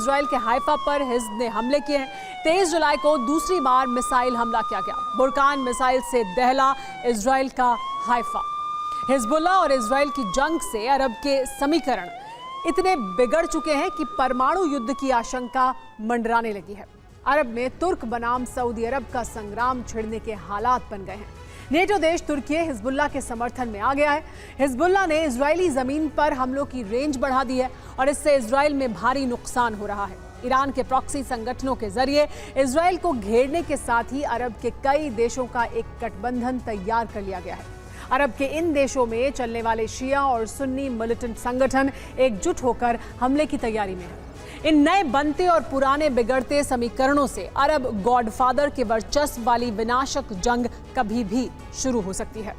Israel के Haifa पर हिज़्ब ने हमले किए हैं। 23 जुलाई को दूसरी बार मिसाइल हमला किया गया। बुरकान मिसाइल से दहला इजराइल का हाइफा। हिजबुल्लाह और इजराइल की जंग से अरब के समीकरण इतने बिगड़ चुके हैं कि परमाणु युद्ध की आशंका मंडराने लगी है। अरब में तुर्क बनाम सऊदी अरब का संग्राम छिड़ने के हालात बन गए हैं। नेटो देश तुर्की हिजबुल्लाह के समर्थन में आ गया है। हिजबुल्लाह ने इजरायली जमीन पर हमलों की रेंज बढ़ा दी है और इससे इजराइल में भारी नुकसान हो रहा है। ईरान के प्रॉक्सी संगठनों के जरिए इजराइल को घेरने के साथ ही अरब के कई देशों का एक गठबंधन तैयार कर लिया गया है। अरब के इन देशों में चलने वाले शिया और सुन्नी मिलिटेंट संगठन एकजुट होकर हमले की तैयारी में है। इन नए बनते और पुराने बिगड़ते समीकरणों से अरब गॉडफादर के वर्चस्व वाली विनाशक जंग कभी भी शुरू हो सकती है।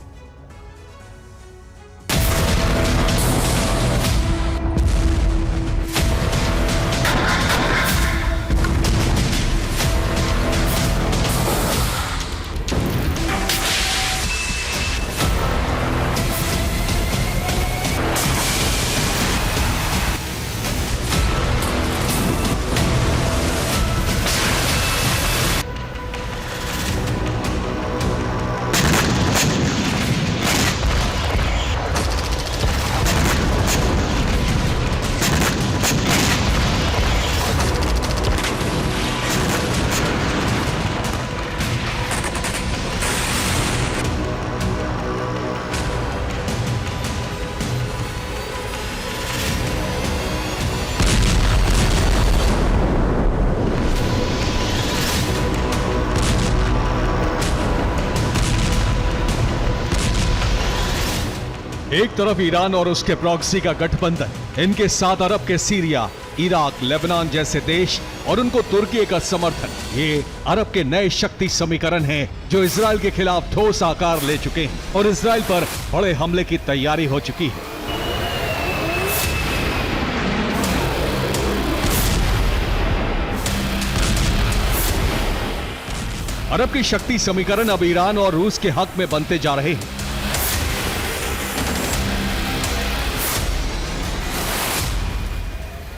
एक तरफ ईरान और उसके प्रॉक्सी का गठबंधन, इनके साथ अरब के सीरिया, इराक, लेबनान जैसे देश और उनको तुर्की का समर्थन। ये अरब के नए शक्ति समीकरण हैं जो इजराइल के खिलाफ ठोस आकार ले चुके हैं और इजराइल पर बड़े हमले की तैयारी हो चुकी है। अरब की शक्ति समीकरण अब ईरान और रूस के हक में बनते जा रहे हैं।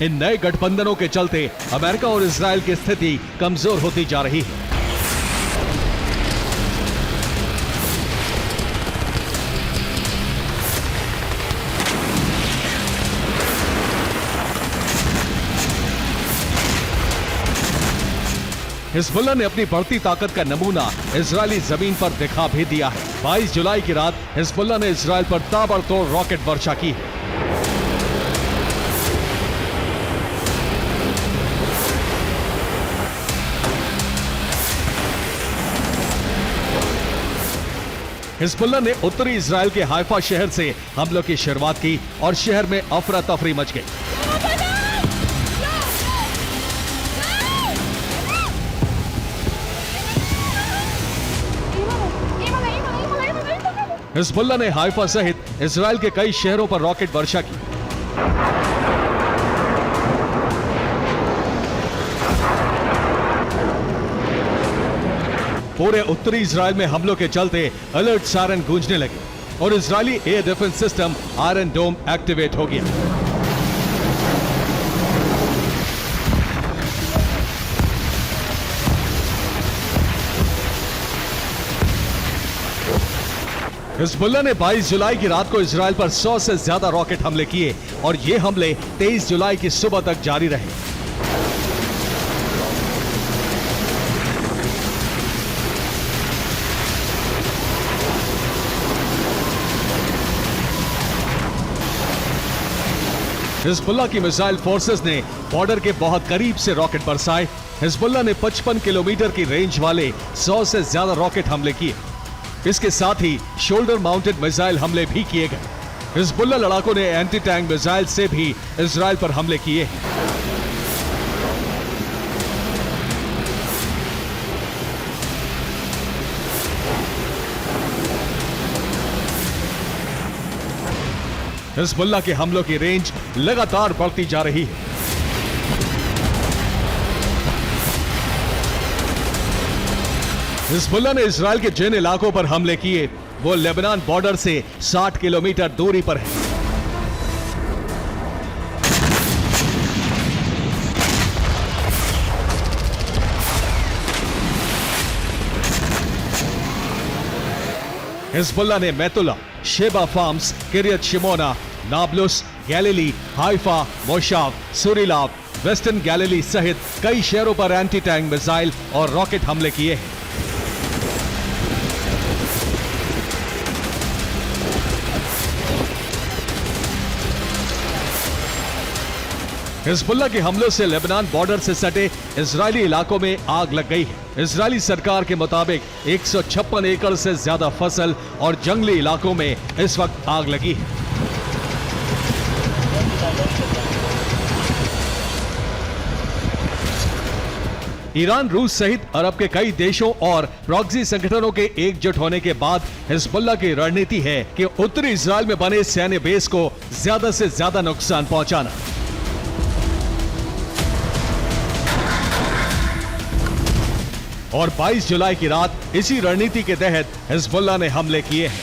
इन नए गठबंधनों के चलते अमेरिका और इजराइल की स्थिति कमजोर होती जा रही है। हिजबुल्लाह ने अपनी बढ़ती ताकत का नमूना इजरायली जमीन पर दिखा भी दिया है। 22 जुलाई की रात हिजबुल्लाह ने इजराइल पर ताबड़तोड़ रॉकेट वर्षा की है। हिजबुल्लाह ने उत्तरी इजराइल के हाइफा शहर से हमलों की शुरुआत की और शहर में अफरा तफरी मच गई। हिजबुल्लाह ने हाइफा सहित इजराइल के कई शहरों पर रॉकेट वर्षा की। पूरे उत्तरी इजराइल में हमलों के चलते अलर्ट सायरन गूंजने लगे और Israeli air defence system Iron Dome activate हो गया। हिजबुल्लाह ने 22 जुलाई की रात को इजराइल पर 100 से ज्यादा रॉकेट हमले किए और ये हमले 23 जुलाई की सुबह तक जारी रहे। हिजबुल्लाह की मिसाइल फोर्सेस ने बॉर्डर के बहुत करीब से रॉकेट बरसाए। हिजबुल्लाह ने 55 किलोमीटर की रेंज वाले 100 से ज्यादा रॉकेट हमले किए। इसके साथ ही शोल्डर माउंटेड मिसाइल हमले भी किए गए। हिजबुल्लाह लड़ाकों ने एंटी टैंक मिसाइल से भी इजराइल पर हमले किए हैं। हिजबुल्लाह के हमलों की रेंज लगातार बढ़ती जा रही है। हिजबुल्लाह ने इजराइल के जिन इलाकों पर हमले किए वो लेबनान बॉर्डर से 60 किलोमीटर दूरी पर है। हिजबुल्लाह ने Metula, Shebaa Farms, Kiryat Shmona, Nablus, Galilee, Haifa, Moshav, सुरीलाब, वेस्टर्न गैलिली सहित कई शहरों पर एंटी टैंक मिसाइल और रॉकेट हमले किए हैं। हिजबुल्लाह के हमलों से लेबनान बॉर्डर से सटे इजरायली इलाकों में आग लग गई है। इजरायली सरकार के मुताबिक 156 एकड़ से ज्यादा फसल और जंगली इलाकों में इस वक्त आग लगी है। ईरान, रूस सहित अरब के कई देशों और प्रॉक्सी संगठनों के एकजुट होने के बाद हिजबुल्लाह की रणनीति है कि उत्तरी इजरायल में बने सैन्य बेस को ज्यादा से ज्यादा नुकसान पहुंचाना। और 22 जुलाई की रात इसी रणनीति के तहत हिजबुल्लाह ने हमले किए हैं।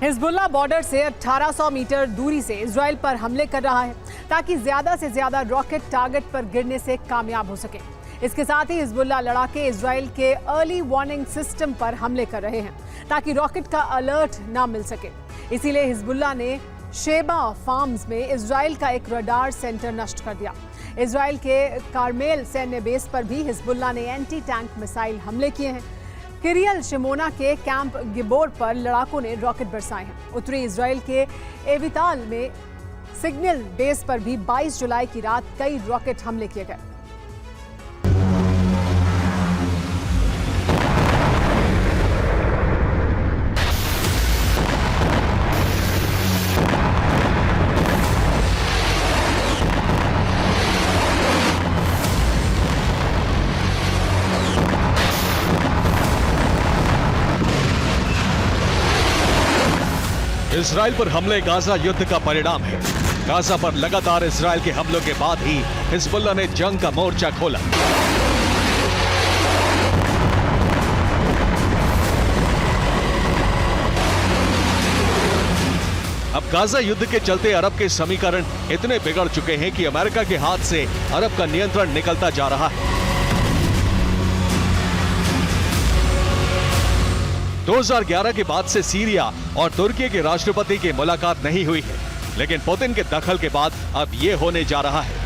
हिजबुल्लाह बॉर्डर से 1800 मीटर दूरी से इजराइल पर हमले कर रहा है ताकि ज्यादा से ज्यादा रॉकेट टारगेट पर गिरने से कामयाब हो सके। इसके साथ ही हिजबुल्लाह लड़ाके इजराइल के अर्ली वार्निंग सिस्टम पर हमले कर रहे हैं ताकि रॉकेट का अलर्ट ना मिल सके। इसीलिए हिजबुल्लाह ने शेबा फार्म्स में इजराइल का एक रडार सेंटर नष्ट कर दिया। इजराइल के कारमेल सैन्य बेस पर भी हिजबुल्लाह ने एंटी टैंक मिसाइल हमले किए हैं। किरियल शिमोना के कैंप गिबोर पर लड़ाकों ने रॉकेट बरसाए हैं। उत्तरी इजराइल के एविताल में सिग्नल बेस पर भी 22 जुलाई की रात कई रॉकेट हमले किए गए। इजराइल पर हमले गाजा युद्ध का परिणाम है। गाजा पर लगातार इजराइल के हमलों के बाद ही हिजबुल्लाह ने जंग का मोर्चा खोला। अब गाजा युद्ध के चलते अरब के समीकरण इतने बिगड़ चुके हैं कि अमेरिका के हाथ से अरब का नियंत्रण निकलता जा रहा है। 2011 के बाद से सीरिया और तुर्की के राष्ट्रपति की मुलाकात नहीं हुई है, लेकिन पुतिन के दखल के बाद अब यह होने जा रहा है।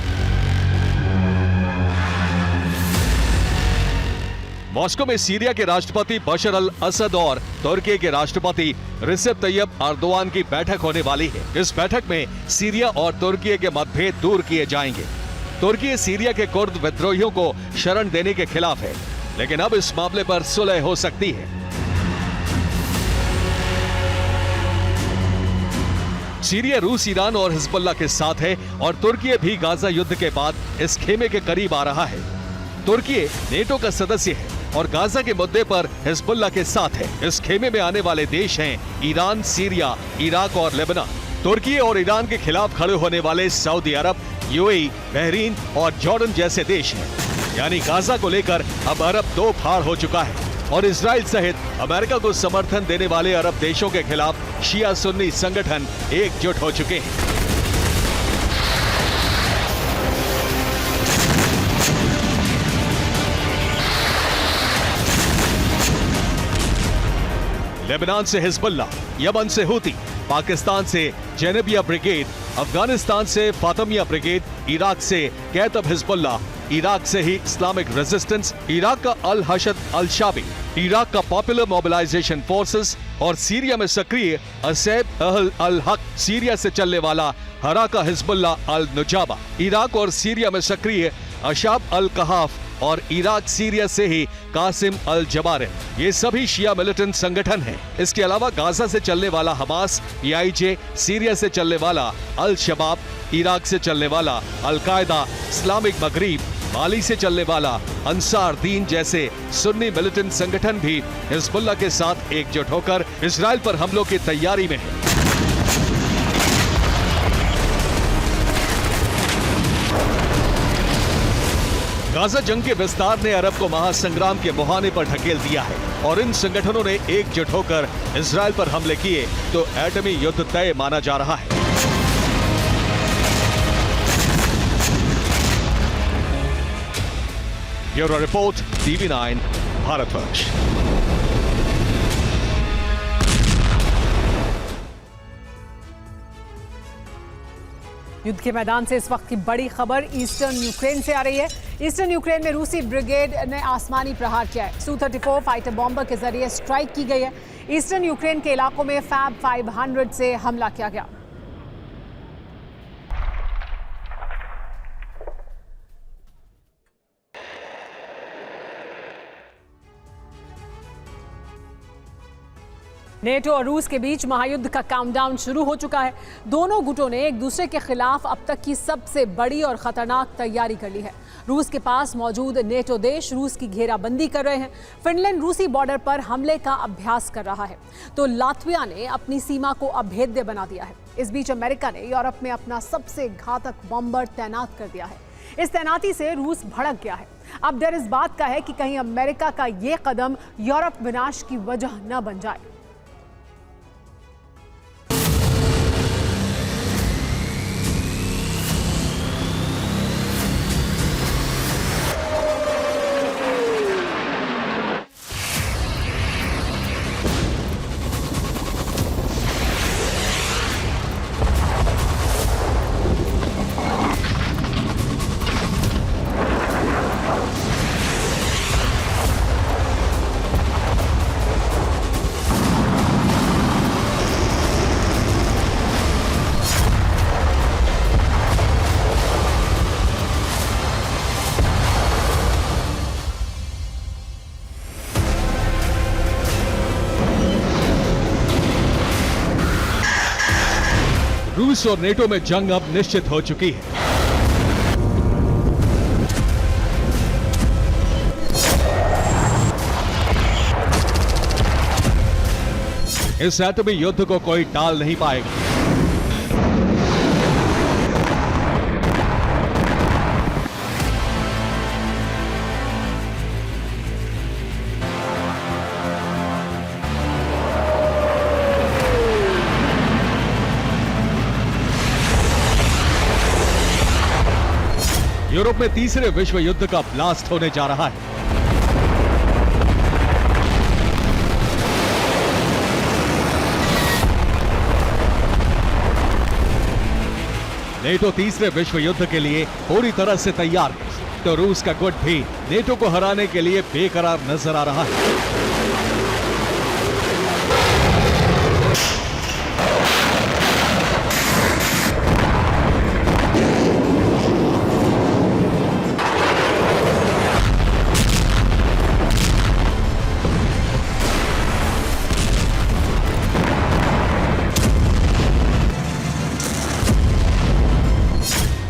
मॉस्को में सीरिया के राष्ट्रपति बशर अल असद और तुर्की के राष्ट्रपति रिसेप तैयब अर्दोआन की बैठक होने वाली है। इस बैठक में सीरिया और तुर्की के मतभेद दूर किए जाएंगे। तुर्की सीरिया के कुर्द विद्रोहियों को शरण देने के खिलाफ है, लेकिन अब इस मामले पर सुलह हो सकती है। सीरिया रूस, ईरान और हिजबुल्लाह के साथ है और तुर्की भी गाजा युद्ध के बाद इस खेमे के करीब आ रहा है। तुर्की नेटो का सदस्य है और गाजा के मुद्दे पर हिजबुल्लाह के साथ है। इस खेमे में आने वाले देश हैं ईरान, सीरिया, इराक और लेबनान। तुर्की और ईरान के खिलाफ खड़े होने वाले सऊदी अरब, यूएई, बहरीन और जॉर्डन जैसे देश हैं। यानी गाजा को लेकर अब अरब दो फाड़ हो चुका है और इजराइल सहित अमेरिका को समर्थन देने वाले अरब देशों के खिलाफ शिया सुन्नी संगठन एकजुट हो चुके हैं। लेबनान से हिजबुल्लाह, यमन से हुती, पाकिस्तान से जेनेबिया ब्रिगेड, अफगानिस्तान से फातमिया ब्रिगेड, इराक से कैतब हिजबुल्लाह, इराक से ही इस्लामिक रेजिस्टेंस, इराक का अल हशद अल शाबी, इराक का पॉपुलर मोबिलाइजेशन फोर्सेस और सीरिया में सक्रिय असैब अहल अल हक, सीरिया से चलने वाला हराका हिजबुल्लाह अल नुजाबा, इराक और सीरिया में सक्रिय अशाब अल कहाफ और इराक सीरिया से ही कासिम अल जबारिन। ये सभी शिया मिलिटेंट संगठन हैं। इसके अलावा गाजा से चलने वाला हमास, पीआईजे, सीरिया से चलने वाला अल शबाब, इराक से चलने वाला अल कायदा, इस्लामिक मगरिब, माली से चलने वाला अंसार दीन जैसे सुन्नी मिलिटेंट संगठन भी हिजबुल्लाह के साथ एकजुट होकर इजराइल पर हमलों की तैयारी में है। गाजा जंग के विस्तार ने अरब को महासंग्राम के मुहाने पर ढकेल दिया है और इन संगठनों ने एकजुट होकर इजराइल पर हमले किए तो एटमी युद्ध तय माना जा रहा है। Bureau report, TV9 Bharatvarsh. युद्ध के मैदान से इस वक्त की बड़ी खबर ईस्टर्न यूक्रेन से आ रही है। ईस्टर्न यूक्रेन में रूसी ब्रिगेड ने आसमानी प्रहार किया है। Su-34 फाइटर बॉम्बर के जरिए स्ट्राइक की गई है। ईस्टर्न यूक्रेन के इलाकों में फैब 500 से हमला किया गया। नेटो और रूस के बीच महायुद्ध का काउंटडाउन शुरू हो चुका है। दोनों गुटों ने एक दूसरे के खिलाफ अब तक की सबसे बड़ी और खतरनाक तैयारी कर ली है। रूस के पास मौजूद नेटो देश रूस की घेराबंदी कर रहे हैं। फिनलैंड रूसी बॉर्डर पर हमले का अभ्यास कर रहा है, तो लात्विया ने अपनी सीमा को अभेद्य बना दिया है। इस बीच अमेरिका ने यूरोप में अपना सबसे घातक बॉम्बर तैनात कर दिया है। इस तैनाती से रूस भड़क गया है। अब डर इस बात का है कि कहीं अमेरिका का ये कदम यूरोप विनाश की वजह न बन जाए। रूस और नेटो में जंग अब निश्चित हो चुकी है। इस एटमी युद्ध को कोई टाल नहीं पाएगा। यूरोप में तीसरे विश्व युद्ध का ब्लास्ट होने जा रहा है। नेटो तीसरे विश्व युद्ध के लिए पूरी तरह से तैयार है, तो रूस का गुट भी नेटो को हराने के लिए बेकरार नजर आ रहा है।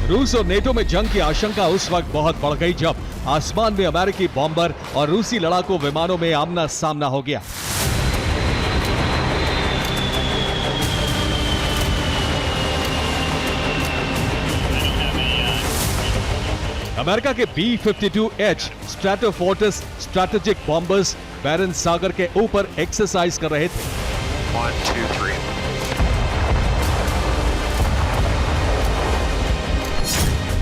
रूस और नेटो में जंग की आशंका उस वक्त बहुत बढ़ गई जब आसमान में अमेरिकी बॉम्बर और रूसी लड़ाकू विमानों में आमना सामना हो गया। अमेरिका के B-52H स्ट्रैटोफोर्टिस स्ट्रैटेजिक बॉम्बर्स बैरन सागर के ऊपर एक्सरसाइज कर रहे थे। 1, 2, 3.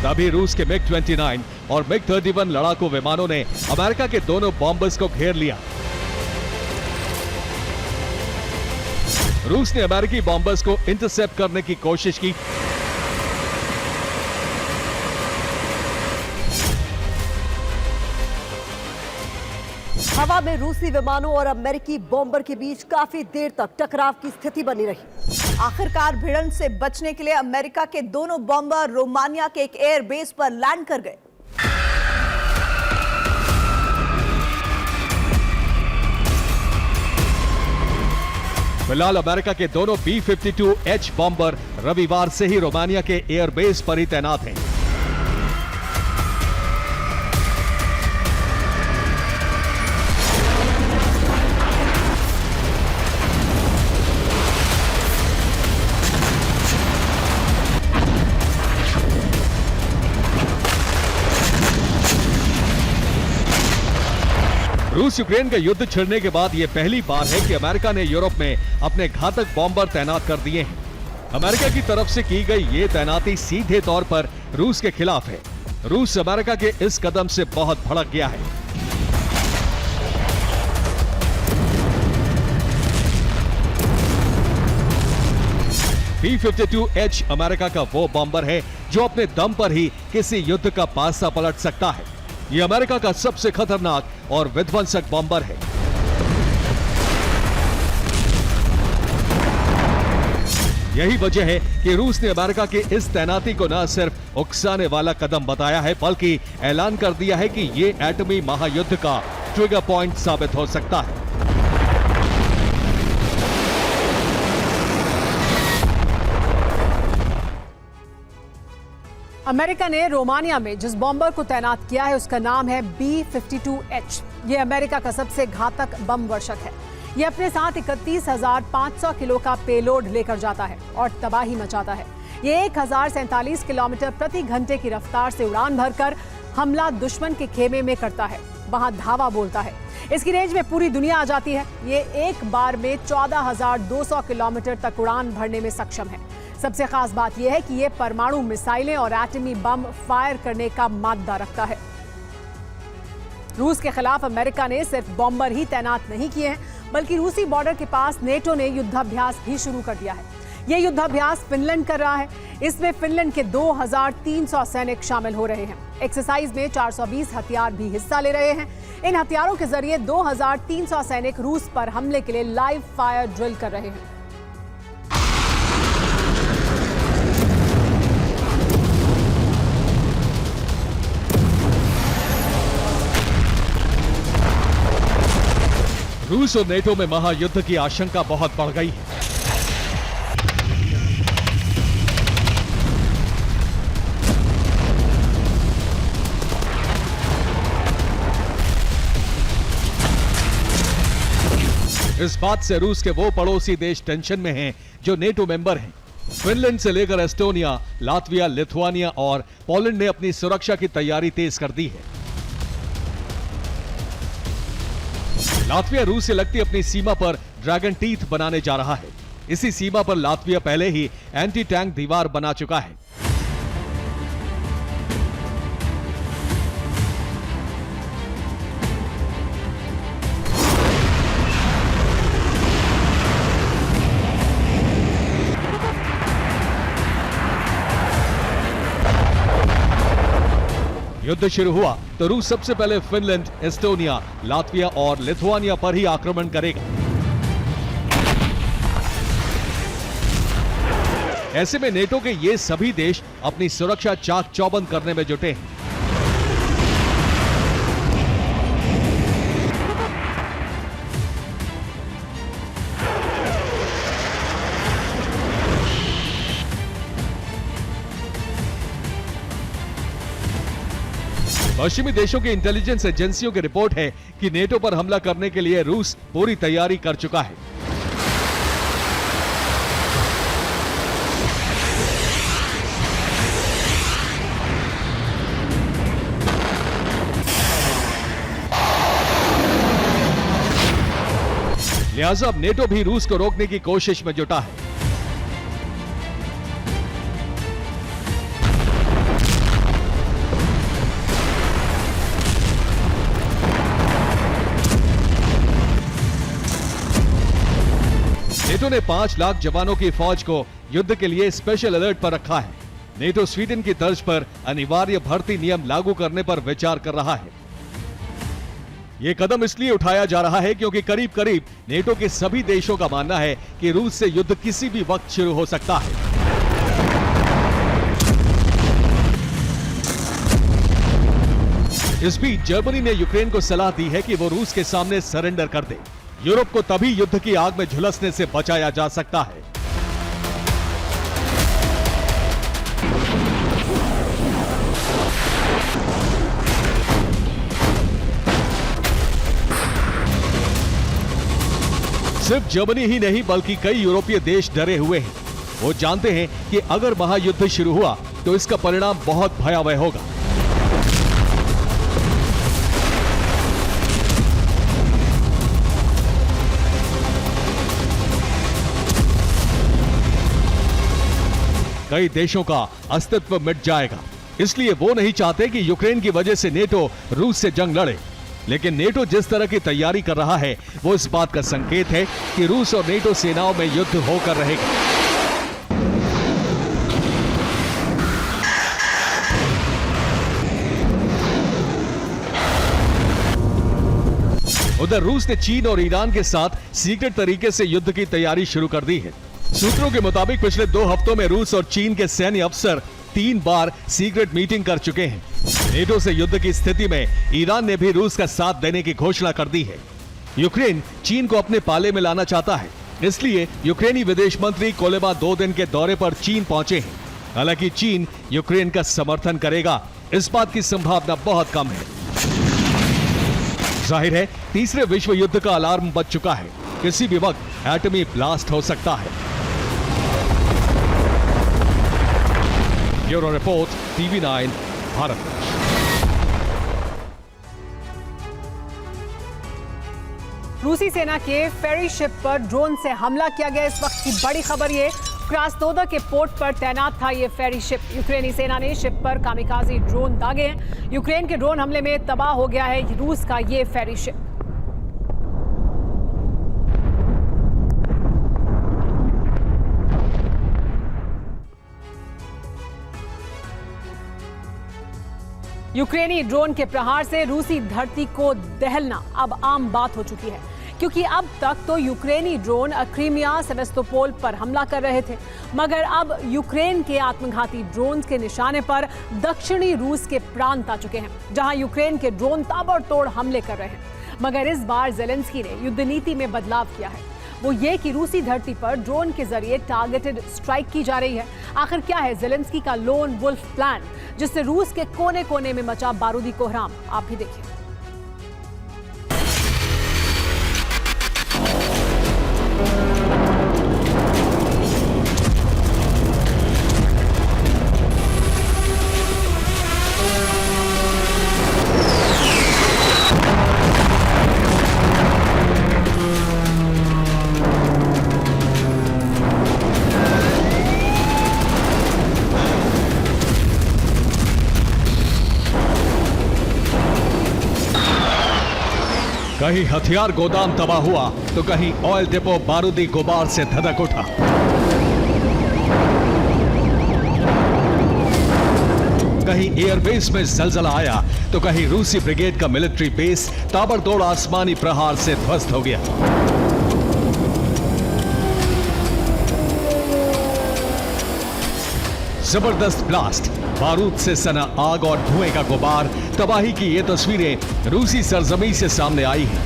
तभी रूस के MiG-29 और MiG-31 लड़ाकू विमानों ने अमेरिका के दोनों बॉम्बर्स को घेर लिया। रूस ने अमेरिकी बॉम्बर्स को इंटरसेप्ट करने की कोशिश की, हवा में रूसी विमानों और अमेरिकी बॉम्बर के बीच काफी देर तक टकराव की स्थिति बनी रही। आखिरकार भिड़ंत से बचने के लिए अमेरिका के दोनों बॉम्बर रोमानिया के एक एयरबेस पर लैंड कर गए। फिलहाल अमेरिका के दोनों B-52H बॉम्बर रविवार से ही रोमानिया के एयरबेस पर ही तैनात हैं। रूस यूक्रेन का युद्ध छिड़ने के बाद यह पहली बार है कि अमेरिका ने यूरोप में अपने घातक बॉम्बर तैनात कर दिए हैं। अमेरिका की तरफ से की गई ये तैनाती सीधे तौर पर रूस के खिलाफ है। रूस अमेरिका के इस कदम से बहुत भड़क गया है। B-52H अमेरिका का वो बॉम्बर है जो अपने दम पर ही किसी युद्ध का पासा पलट सकता है। ये अमेरिका का सबसे खतरनाक और विध्वंसक बॉम्बर है। यही वजह है कि रूस ने अमेरिका के इस तैनाती को न सिर्फ उकसाने वाला कदम बताया है, बल्कि ऐलान कर दिया है कि ये एटमी महायुद्ध का ट्रिगर पॉइंट साबित हो सकता है। अमेरिका ने रोमानिया में जिस बॉम्बर को तैनात किया है उसका नाम है B-52H। ये अमेरिका का सबसे घातक बम वर्षक है। ये अपने साथ 31,500 किलो का पेलोड लेकर जाता है और तबाही मचाता है। ये 1047 किलोमीटर प्रति घंटे की रफ्तार से उड़ान भरकर हमला दुश्मन के खेमे में करता है, वहां धावा बोलता है। इसकी रेंज में पूरी दुनिया आ जाती है। ये एक बार में 14,200 किलोमीटर तक उड़ान भरने में सक्षम है। सबसे खास बात यह है कि यह परमाणु मिसाइलें और एटमी बम फायर करने का मादा रखता है। रूस के खिलाफ अमेरिका ने सिर्फ बॉम्बर ही तैनात नहीं किए हैं, बल्कि रूसी बॉर्डर के पास नेटो ने युद्धाभ्यास भी शुरू कर दिया है। यह युद्धाभ्यास फिनलैंड कर रहा है। इसमें फिनलैंड के 2,300 सैनिक शामिल हो रहे हैं। एक्सरसाइज में 420 हथियार भी हिस्सा ले रहे हैं। इन हथियारों के जरिए 2,300 सैनिक रूस पर हमले के लिए लाइव फायर ड्रिल कर रहे हैं। रूस और नेटो में महायुद्ध की आशंका बहुत बढ़ गई है। इस बात से रूस के वो पड़ोसी देश टेंशन में हैं जो नेटो मेंबर हैं। फिनलैंड से लेकर एस्टोनिया, लातविया, लिथुआनिया और पोलैंड ने अपनी सुरक्षा की तैयारी तेज कर दी है। लातविया रूस से लगती अपनी सीमा पर ड्रैगन टीथ बनाने जा रहा है। इसी सीमा पर लातविया पहले ही एंटी टैंक दीवार बना चुका है। युद्ध शुरू हुआ तो रूस सबसे पहले फिनलैंड, एस्टोनिया, लातविया और लिथुआनिया पर ही आक्रमण करेगा। ऐसे में नेटो के ये सभी देश अपनी सुरक्षा चाक चौबंद करने में जुटे हैं। पश्चिमी देशों की इंटेलिजेंस एजेंसियों की रिपोर्ट है कि नेटो पर हमला करने के लिए रूस पूरी तैयारी कर चुका है। लिहाजा अब नेटो भी रूस को रोकने की कोशिश में जुटा है। नेटो ने 5 लाख जवानों की फौज को युद्ध के लिए स्पेशल अलर्ट पर रखा है। नेटो स्वीडन की तर्ज पर अनिवार्य भर्ती नियम लागू करने पर विचार कर रहा है। यह कदम इसलिए उठाया जा रहा है क्योंकि करीब करीब नेटो के सभी देशों का मानना है कि रूस से युद्ध किसी भी वक्त शुरू हो सकता है। इस बीच जर्मनी ने यूक्रेन को सलाह दी है कि वो रूस के सामने सरेंडर कर दे। यूरोप को तभी युद्ध की आग में झुलसने से बचाया जा सकता है। सिर्फ जर्मनी ही नहीं बल्कि कई यूरोपीय देश डरे हुए हैं। वो जानते हैं कि अगर महायुद्ध शुरू हुआ तो इसका परिणाम बहुत भयावह होगा। कई देशों का अस्तित्व मिट जाएगा। इसलिए वो नहीं चाहते कि यूक्रेन की वजह से नेटो रूस से जंग लड़े। लेकिन नेटो जिस तरह की तैयारी कर रहा है वो इस बात का संकेत है कि रूस और नेटो सेनाओं में युद्ध होकर रहेगा। उधर रूस ने चीन और ईरान के साथ सीक्रेट तरीके से युद्ध की तैयारी शुरू कर दी है। सूत्रों के मुताबिक पिछले 2 हफ्तों में रूस और चीन के सैन्य अफसर 3 बार सीक्रेट मीटिंग कर चुके हैं। नेटो से युद्ध की स्थिति में ईरान ने भी रूस का साथ देने की घोषणा कर दी है। यूक्रेन चीन को अपने पाले में लाना चाहता है, इसलिए यूक्रेनी विदेश मंत्री कोलेबा 2 दिन के दौरे पर चीन पहुंचे हैं। हालांकि चीन यूक्रेन का समर्थन करेगा, इस बात की संभावना बहुत कम है। जाहिर है तीसरे विश्व युद्ध का अलार्म बज चुका है। किसी भी वक्त एटमी ब्लास्ट हो सकता है। Bureau report, TV9 Bharat. रूसी सेना के फेरी शिप पर ड्रोन से हमला किया गया। इस वक्त की बड़ी खबर ये, क्रास्नोदर के पोर्ट पर तैनात था ये फेरी शिप। यूक्रेनी सेना ने शिप पर कामिकाजी ड्रोन दागे हैं। यूक्रेन के ड्रोन हमले में तबाह हो गया है रूस का ये फेरी शिप। यूक्रेनी ड्रोन के प्रहार से रूसी धरती को दहलना अब आम बात हो चुकी है, क्योंकि अब तक तो यूक्रेनी ड्रोन क्रीमिया, सेवेस्तोपोल पर हमला कर रहे थे, मगर अब यूक्रेन के आत्मघाती ड्रोन के निशाने पर दक्षिणी रूस के प्रांत आ चुके हैं, जहां यूक्रेन के ड्रोन ताबड़तोड़ हमले कर रहे हैं। मगर इस बार ज़ेलेंस्की ने युद्ध नीति में बदलाव किया है, वो ये कि रूसी धरती पर ड्रोन के जरिए टारगेटेड स्ट्राइक की जा रही है। आखिर क्या है ज़ेलेंस्की का लोन वुल्फ प्लान, जिससे रूस के कोने कोने में मचा बारूदी कोहराम? आप भी देखिए। कहीं हथियार गोदाम तबाह हुआ तो कहीं ऑयल डिपो बारूदी गुबार से धधक उठा। कहीं एयरबेस में जलजला आया तो कहीं रूसी ब्रिगेड का मिलिट्री बेस ताबड़तोड़ आसमानी प्रहार से ध्वस्त हो गया। जबरदस्त ब्लास्ट, बारूद से सना आग और धुएं का गुबार, तबाही की ये तस्वीरें रूसी सरजमी से सामने आई हैं।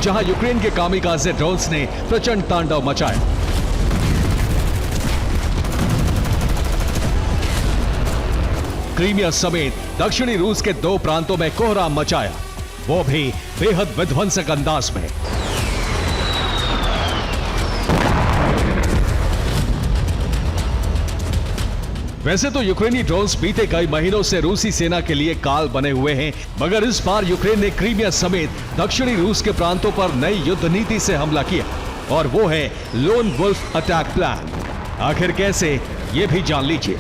जहां यूक्रेन के कामिकाज़े ड्रोन्स ने प्रचंड तांडव मचाया। क्रीमिया समेत दक्षिणी रूस के 2 प्रांतों में कोहराम मचाया, वो भी बेहद विध्वंसक अंदाज में। वैसे तो यूक्रेनी ड्रोन्स बीते कई महीनों से रूसी सेना के लिए काल बने हुए हैं, मगर इस बार यूक्रेन ने क्रीमिया समेत दक्षिणी रूस के प्रांतों पर नई युद्ध नीति से हमला किया, और वो है लोन वुल्फ अटैक प्लान। आखिर कैसे, ये भी जान लीजिए।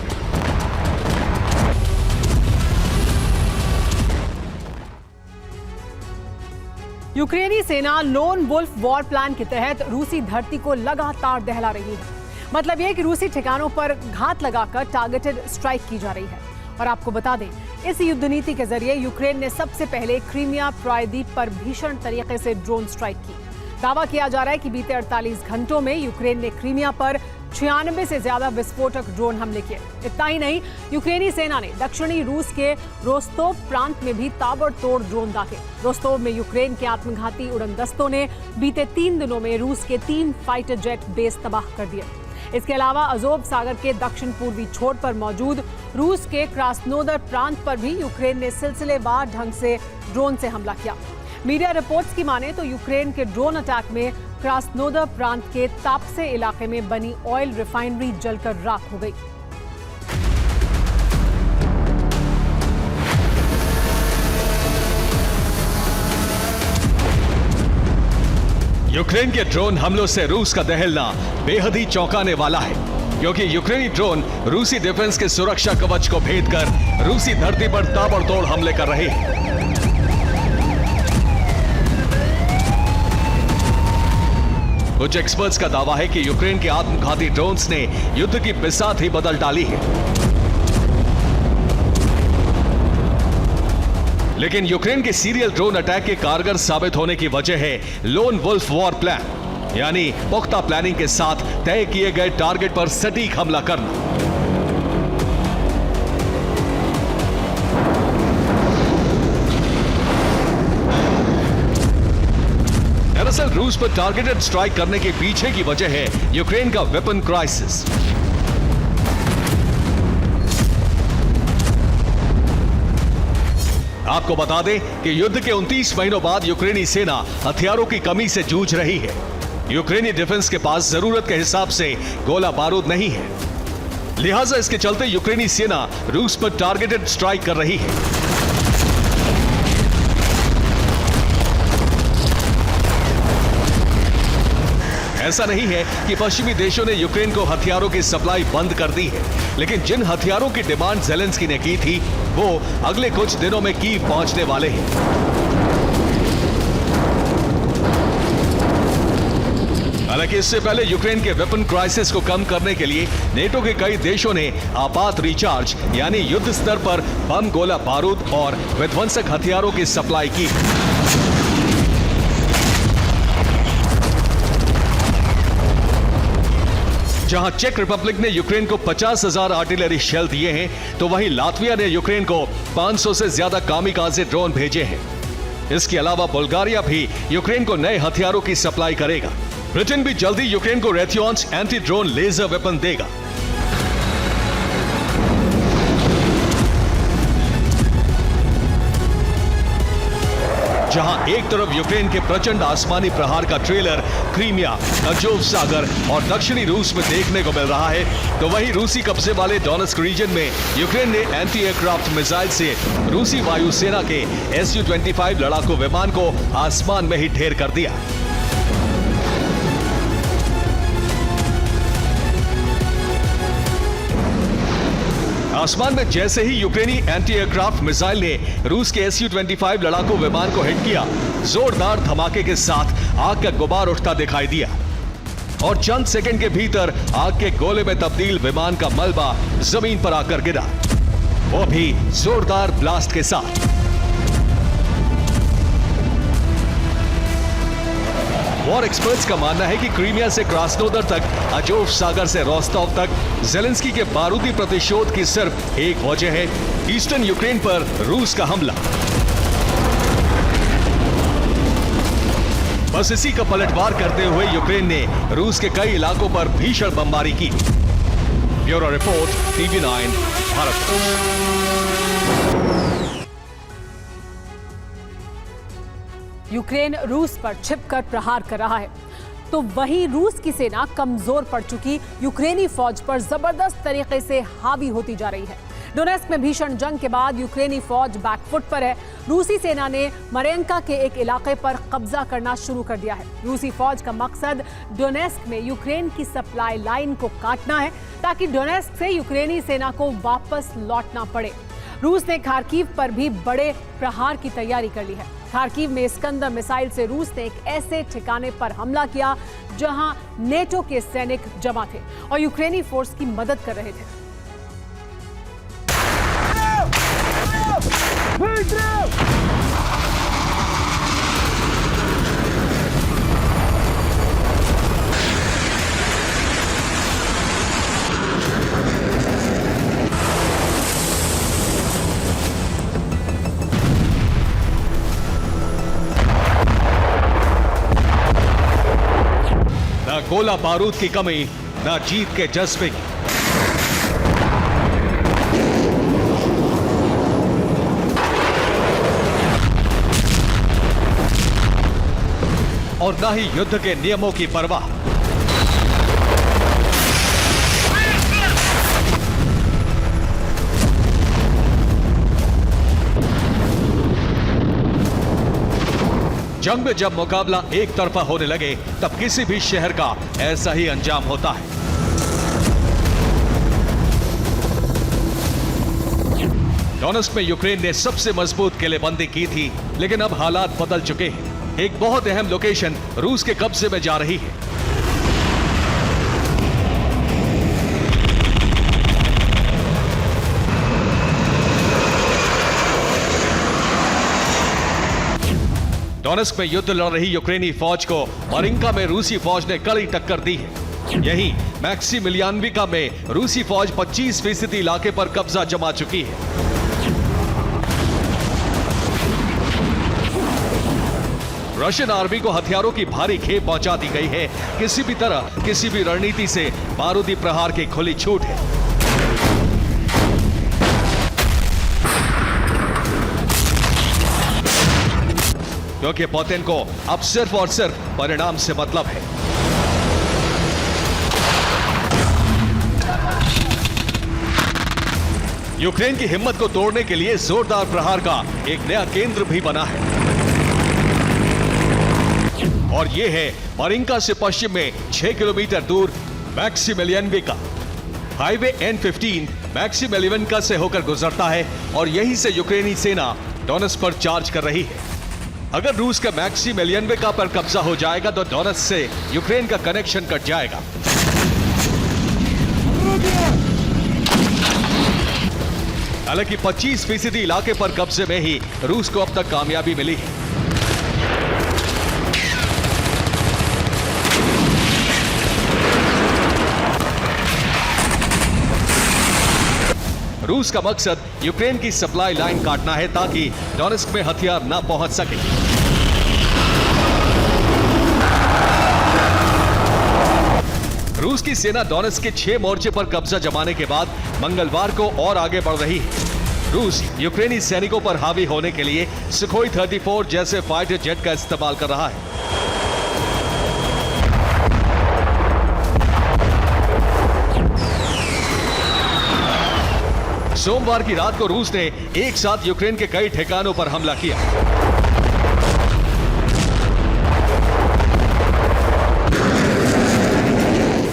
यूक्रेनी सेना लोन वुल्फ वॉर प्लान के तहत रूसी धरती को लगातार दहला रही है। मतलब यह कि रूसी ठिकानों पर घात लगाकर टारगेटेड स्ट्राइक की जा रही है। और आपको बता दें, इस युद्ध नीति के जरिए यूक्रेन ने सबसे पहले क्रीमिया प्रायद्वीप पर भीषण तरीके से ड्रोन स्ट्राइक की। दावा किया जा रहा है कि बीते 48 घंटों में यूक्रेन ने क्रीमिया पर 96 से ज्यादा विस्फोटक ड्रोन हमले किए। इतना ही नहीं, यूक्रेनी सेना ने दक्षिणी रूस के रोस्तोव प्रांत में भी ताबड़तोड़ ड्रोन दागे। रोस्तोव में यूक्रेन के आत्मघाती उड़न दस्तों ने बीते 3 दिनों में रूस के 3 फाइटर जेट बेस तबाह कर दिए। इसके अलावा अजोव सागर के दक्षिण पूर्वी छोर पर मौजूद रूस के क्रास्नोदर प्रांत पर भी यूक्रेन ने सिलसिलेवार ढंग से ड्रोन से हमला किया। मीडिया रिपोर्ट्स की माने तो यूक्रेन के ड्रोन अटैक में क्रास्नोदर प्रांत के ताप्से इलाके में बनी ऑयल रिफाइनरी जलकर राख हो गई। यूक्रेन के ड्रोन हमलों से रूस का दहलना बेहद ही चौंकाने वाला है, क्योंकि यूक्रेनी ड्रोन रूसी डिफेंस के सुरक्षा कवच को भेदकर रूसी धरती पर ताबड़तोड़ हमले कर रहे हैं। कुछ एक्सपर्ट्स का दावा है कि यूक्रेन के आत्मघाती ड्रोन्स ने युद्ध की बिसात ही बदल डाली है। लेकिन यूक्रेन के सीरियल ड्रोन अटैक के कारगर साबित होने की वजह है लोन वुल्फ वॉर प्लान, यानी पुख्ता प्लानिंग के साथ तय किए गए टारगेट पर सटीक हमला करना। दरअसल रूस पर टारगेटेड स्ट्राइक करने के पीछे की वजह है यूक्रेन का वेपन क्राइसिस। आपको बता दें कि युद्ध के 29 महीनों बाद यूक्रेनी सेना हथियारों की कमी से जूझ रही है। यूक्रेनी डिफेंस के पास जरूरत के हिसाब से गोला बारूद नहीं है, लिहाजा इसके चलते यूक्रेनी सेना रूस पर टारगेटेड स्ट्राइक कर रही है। ऐसा नहीं है कि पश्चिमी देशों ने यूक्रेन को हथियारों की सप्लाई बंद कर दी है, लेकिन जिन हथियारों की डिमांड ज़ेलेंस्की ने की थी वो अगले कुछ दिनों में कीव पहुंचने वाले हैं। हालांकि इससे पहले यूक्रेन के वेपन क्राइसिस को कम करने के लिए नेटो के कई देशों ने आपात रिचार्ज यानी युद्ध स्तर पर बम, गोला बारूद और विध्वंसक हथियारों की सप्लाई की। जहां चेक रिपब्लिक ने यूक्रेन को 50,000 आर्टिलरी शेल दिए हैं, तो वहीं लातविया ने यूक्रेन को 500 से ज्यादा कामिकाज़े ड्रोन भेजे हैं। इसके अलावा बुल्गारिया भी यूक्रेन को नए हथियारों की सप्लाई करेगा। ब्रिटेन भी जल्दी यूक्रेन को रेथियॉन्स एंटी ड्रोन लेजर वेपन देगा। जहां एक तरफ यूक्रेन के प्रचंड आसमानी प्रहार का ट्रेलर क्रीमिया, अजोव सागर और दक्षिणी रूस में देखने को मिल रहा है, तो वहीं रूसी कब्जे वाले डोनेट्स्क रीजन में यूक्रेन ने एंटी एयरक्राफ्ट मिसाइल से रूसी वायुसेना के Su-25 लड़ाकू विमान को आसमान में ही ढेर कर दिया। आसमान में जैसे ही यूक्रेनी एंटी एयरक्राफ्ट मिसाइल ने रूस के Su-25 लड़ाकू विमान को हिट किया, जोरदार धमाके के साथ आग का गुबार उठता दिखाई दिया और चंद सेकंड के भीतर आग के गोले में तब्दील विमान का मलबा जमीन पर आकर गिरा, वो भी जोरदार ब्लास्ट के साथ। वॉर एक्सपर्ट्स का मानना है कि क्रीमिया से क्रास्नोदर तक, अजोव सागर से रोस्टोव तक ज़ेलेंस्की के बारूदी प्रतिशोध की सिर्फ एक वजह है, ईस्टर्न यूक्रेन पर रूस का हमला। बस इसी का पलटवार करते हुए यूक्रेन ने रूस के कई इलाकों पर भीषण बमबारी की। Bureau report, TV9 Bharat. Ukraine रूस पर छिपकर प्रहार कर रहा है, तो वहीं रूस की सेना कमजोर पड़ चुकी यूक्रेनी फौज पर जबरदस्त तरीके से हावी होती जा रही है। डोनेस्क में भीषण जंग के बाद यूक्रेनी फौज बैकफुट पर है। रूसी सेना ने मरेंका के एक इलाके पर कब्जा करना शुरू कर दिया है। रूसी फौज का मकसद डोनेस्क में यूक्रेन की सप्लाई लाइन को काटना है, ताकि डोनेस्क से यूक्रेनी सेना को वापस लौटना पड़े। रूस ने खार्किव पर भी बड़े प्रहार की तैयारी कर ली है। खार्किव में इस्कंदर मिसाइल से रूस ने एक ऐसे ठिकाने पर हमला किया जहां नेटो के सैनिक जमा थे और यूक्रेनी फोर्स की मदद कर रहे थे। न गोला बारूद की कमी, न जीत के जज्बे की। और न ही युद्ध के नियमों की परवाह। जंग में जब मुकाबला एक तरफा होने लगे तब किसी भी शहर का ऐसा ही अंजाम होता है। डोनेस्क में यूक्रेन ने सबसे मजबूत किलेबंदी की थी, लेकिन अब हालात बदल चुके हैं। एक बहुत अहम लोकेशन रूस के कब्जे में जा रही है। डोनेस्क में युद्ध लड़ रही यूक्रेनी फौज को मारिंका में रूसी फौज ने कड़ी टक्कर दी है। यहीं मैक्सिमिलियानविका में रूसी फौज 25% इलाके पर कब्जा जमा चुकी है। रशियन आर्मी को हथियारों की भारी खेप पहुंचा दी गई है। किसी भी तरह, किसी भी रणनीति से बारूदी प्रहार की खुली छूट है। क्योंकि पुतिन को अब सिर्फ और सिर्फ परिणाम से मतलब है। यूक्रेन की हिम्मत को तोड़ने के लिए जोरदार प्रहार का एक नया केंद्र भी बना है, और यह है मारिंका से पश्चिम में 6 किलोमीटर दूर मैक्सिमिलियानविका। हाईवे N15 मैक्सिमिलियानविका से होकर गुजरता है और यहीं से यूक्रेनी सेना डोनेस्क पर चार्ज कर रही है। अगर रूस का मैक्सिमिलियानविका पर कब्जा हो जाएगा तो डोनेस्क से यूक्रेन का कनेक्शन कट जाएगा। हालांकि 25% इलाके पर कब्जे में ही रूस को अब तक कामयाबी मिली है। रूस का मकसद यूक्रेन की सप्लाई लाइन काटना है ताकि डोनेस्क में हथियार ना पहुंच सके। रूस की सेना डोनेस्क के 6 मोर्चे पर कब्जा जमाने के बाद मंगलवार को और आगे बढ़ रही है। रूस यूक्रेनी सैनिकों पर हावी होने के लिए सुखोई 34 जैसे फाइटर जेट का इस्तेमाल कर रहा है। सोमवार की रात को रूस ने एक साथ यूक्रेन के कई ठिकानों पर हमला किया।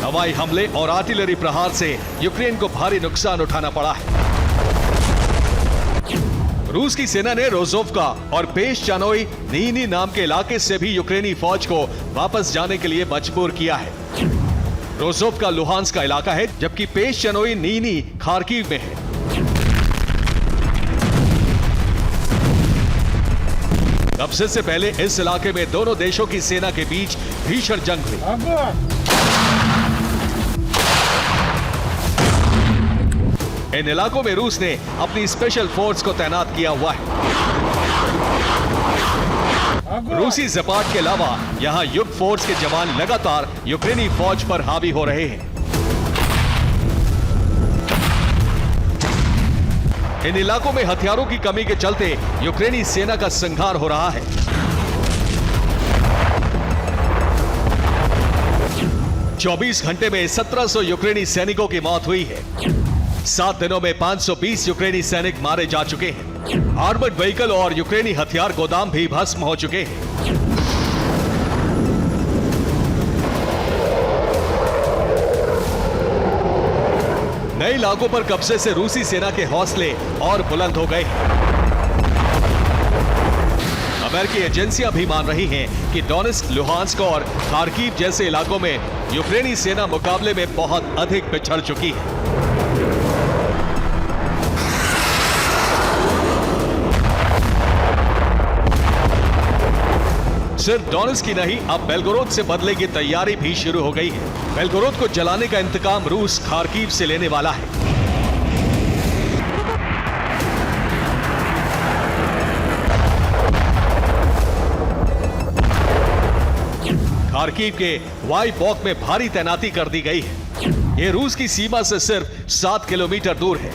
हवाई हमले और आर्टिलरी प्रहार से यूक्रेन को भारी नुकसान उठाना पड़ा है। रूस की सेना ने रोजोवका और पेशचानोई नीनी नाम के इलाके से भी यूक्रेनी फौज को वापस जाने के लिए मजबूर किया है। रोजोवका लुहांस्क का इलाका है, जबकि पेशचानोई नीनी खार्किव में है। कब्जे से पहले इस इलाके में दोनों देशों की सेना के बीच भीषण जंग हुई। इन इलाकों में रूस ने अपनी स्पेशल फोर्स को तैनात किया हुआ है। रूसी जपाट के अलावा यहां युद्ध फोर्स के जवान लगातार यूक्रेनी फौज पर हावी हो रहे हैं। इन इलाकों में हथियारों की कमी के चलते यूक्रेनी सेना का संहार हो रहा है। चौबीस घंटे में 1700 यूक्रेनी सैनिकों की मौत हुई है। 7 दिनों में 520 यूक्रेनी सैनिक मारे जा चुके हैं। आर्मर्ड व्हीकल और यूक्रेनी हथियार गोदाम भी भस्म हो चुके हैं। नए इलाकों पर कब्जे से रूसी सेना के हौसले और बुलंद हो गए। अमेरिकी एजेंसियां भी मान रही हैं कि डोनेस्क, लुहांस्क और खार्किव जैसे इलाकों में यूक्रेनी सेना मुकाबले में बहुत अधिक पिछड़ चुकी है। सिर्फ डोनेस्क की नहीं, अब बेलगोरोद से बदले की तैयारी भी शुरू हो गई है। बेलगोरोद को जलाने का इंतकाम रूस खार्किव से लेने वाला है। खार्किव के वाईपॉक में भारी तैनाती कर दी गई है। यह रूस की सीमा से सिर्फ 7 किलोमीटर दूर है।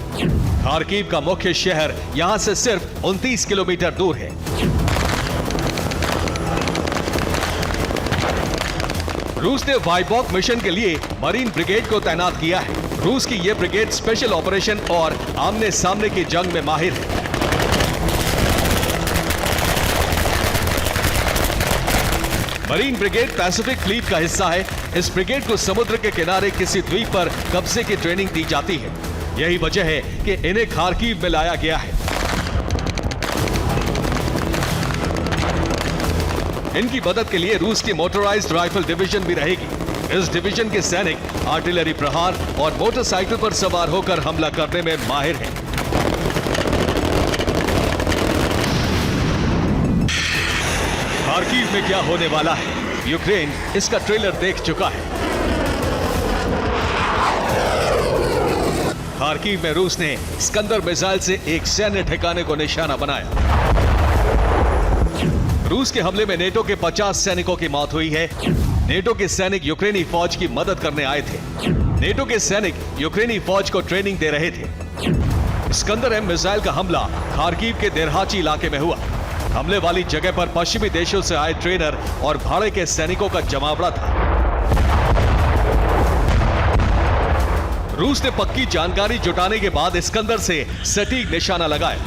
खार्किव का मुख्य शहर यहां से सिर्फ 29 किलोमीटर दूर है। रूस ने वाईपॉक मिशन के लिए मरीन ब्रिगेड को तैनात किया है। रूस की यह ब्रिगेड स्पेशल ऑपरेशन और आमने सामने की जंग में माहिर है। मरीन ब्रिगेड पैसिफिक फ्लीट का हिस्सा है। इस ब्रिगेड को समुद्र के किनारे किसी द्वीप पर कब्जे की ट्रेनिंग दी जाती है। यही वजह है कि इन्हें खार्किव में लाया गया है। इनकी मदद के लिए रूस की मोटराइज्ड राइफल डिवीजन भी रहेगी। इस डिवीजन के सैनिक आर्टिलरी प्रहार और मोटरसाइकिल पर सवार होकर हमला करने में माहिर हैं। खार्किव में क्या होने वाला है, यूक्रेन इसका ट्रेलर देख चुका है। खार्किव में रूस ने स्कंदर मिसाइल से एक सैन्य ठिकाने को निशाना बनाया। रूस के हमले में नेटो के 50 सैनिकों की मौत हुई है। नेटो के सैनिक यूक्रेनी फौज की मदद करने आए थे। नेटो के सैनिक यूक्रेनी फौज को ट्रेनिंग दे रहे थे। स्कंदर एम मिसाइल का हमला खार्किव के देरहाची इलाके में हुआ। हमले वाली जगह पर पश्चिमी देशों से आए ट्रेनर और भाड़े के सैनिकों का जमावड़ा था। रूस ने पक्की जानकारी जुटाने के बाद स्कंदर से सटीक निशाना लगाया।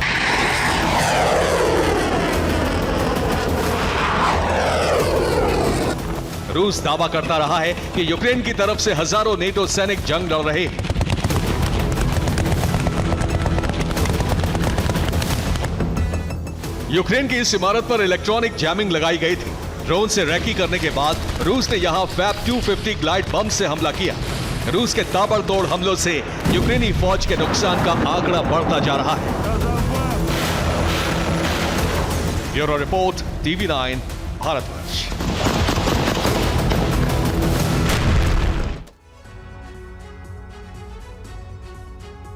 रूस दावा करता रहा है कि यूक्रेन की तरफ से हजारों नेटो सैनिक जंग लड़ रहे हैं। यूक्रेन की इस इमारत पर इलेक्ट्रॉनिक जैमिंग लगाई गई थी। ड्रोन से रैकी करने के बाद रूस ने यहां फैब 250 ग्लाइड बम से हमला किया। रूस के ताबड़तोड़ हमलों से यूक्रेनी फौज के नुकसान का आंकड़ा बढ़ता जा रहा है। Bureau report, TV9 Bharatvarsh.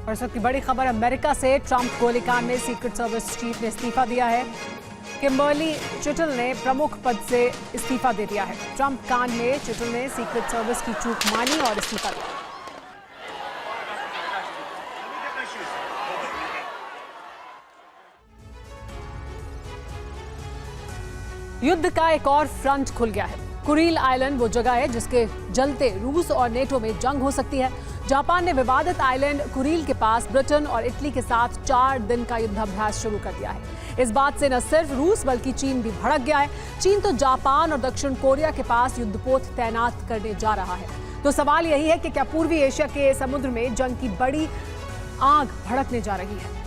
और इस वक्त की बड़ी खबर अमेरिका से। ट्रंप गोलीकांड में सीक्रेट सर्विस चीफ ने इस्तीफा दिया है। किम्बर्ली चिटल ने प्रमुख पद से इस्तीफा दे दिया है। ट्रंप कांड में चिटल ने सीक्रेट सर्विस की चूक मानी और इस्तीफा दिया। युद्ध का एक और फ्रंट खुल गया है। कुरील आइलैंड वो जगह है जिसके जलते रूस और नेटो में जंग हो सकती है। जापान ने विवादित आइलैंड कुरील के पास ब्रिटेन और इटली के साथ 4 दिन का युद्धाभ्यास शुरू कर दिया है। इस बात से न सिर्फ रूस बल्कि चीन भी भड़क गया है। चीन तो जापान और दक्षिण कोरिया के पास युद्धपोत तैनात करने जा रहा है। तो सवाल यही है कि क्या पूर्वी एशिया के समुद्र में जंग की बड़ी आग भड़कने जा रही है।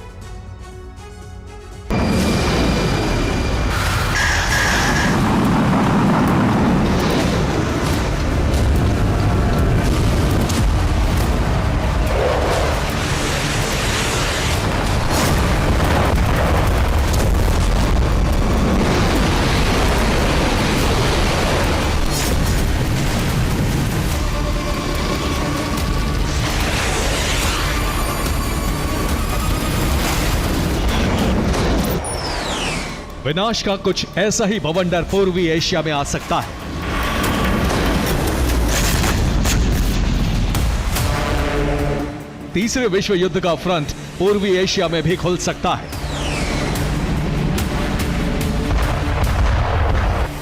विनाश का कुछ ऐसा ही बवंडर पूर्वी एशिया में आ सकता है। तीसरे विश्व युद्ध का फ्रंट पूर्वी एशिया में भी खुल सकता है।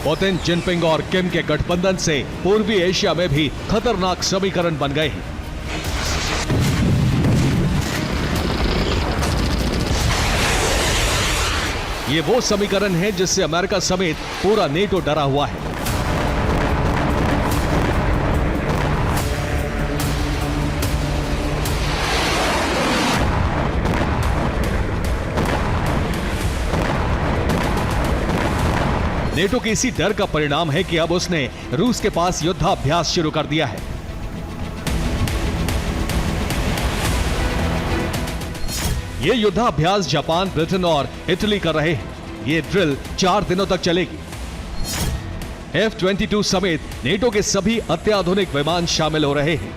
पुतिन, जिनपिंग और किम के गठबंधन से पूर्वी एशिया में भी खतरनाक समीकरण बन गए हैं। ये वो समीकरण है जिससे अमेरिका समेत पूरा नेटो डरा हुआ है। नेटो के इसी डर का परिणाम है कि अब उसने रूस के पास युद्धाभ्यास शुरू कर दिया है। ये युद्धाभ्यास जापान, ब्रिटेन और इटली कर रहे हैं। ये ड्रिल 4 दिनों तक चलेगी। F-22 समेत नेटो के सभी अत्याधुनिक विमान शामिल हो रहे हैं।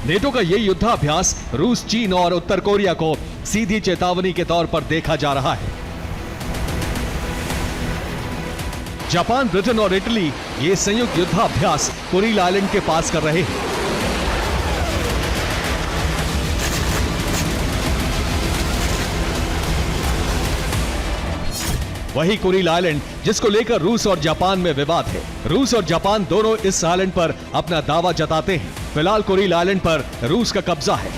नेटो का यह युद्धाभ्यास रूस, चीन और उत्तर कोरिया को सीधी चेतावनी के तौर पर देखा जा रहा है। जापान, ब्रिटेन और इटली ये संयुक्त युद्धाभ्यास कुरील आइलैंड के पास कर रहे हैं। वही कुरील आइलैंड जिसको लेकर रूस और जापान में विवाद है। रूस और जापान दोनों इस आइलैंड पर अपना दावा जताते हैं। फिलहाल कुरील आइलैंड पर रूस का कब्जा है।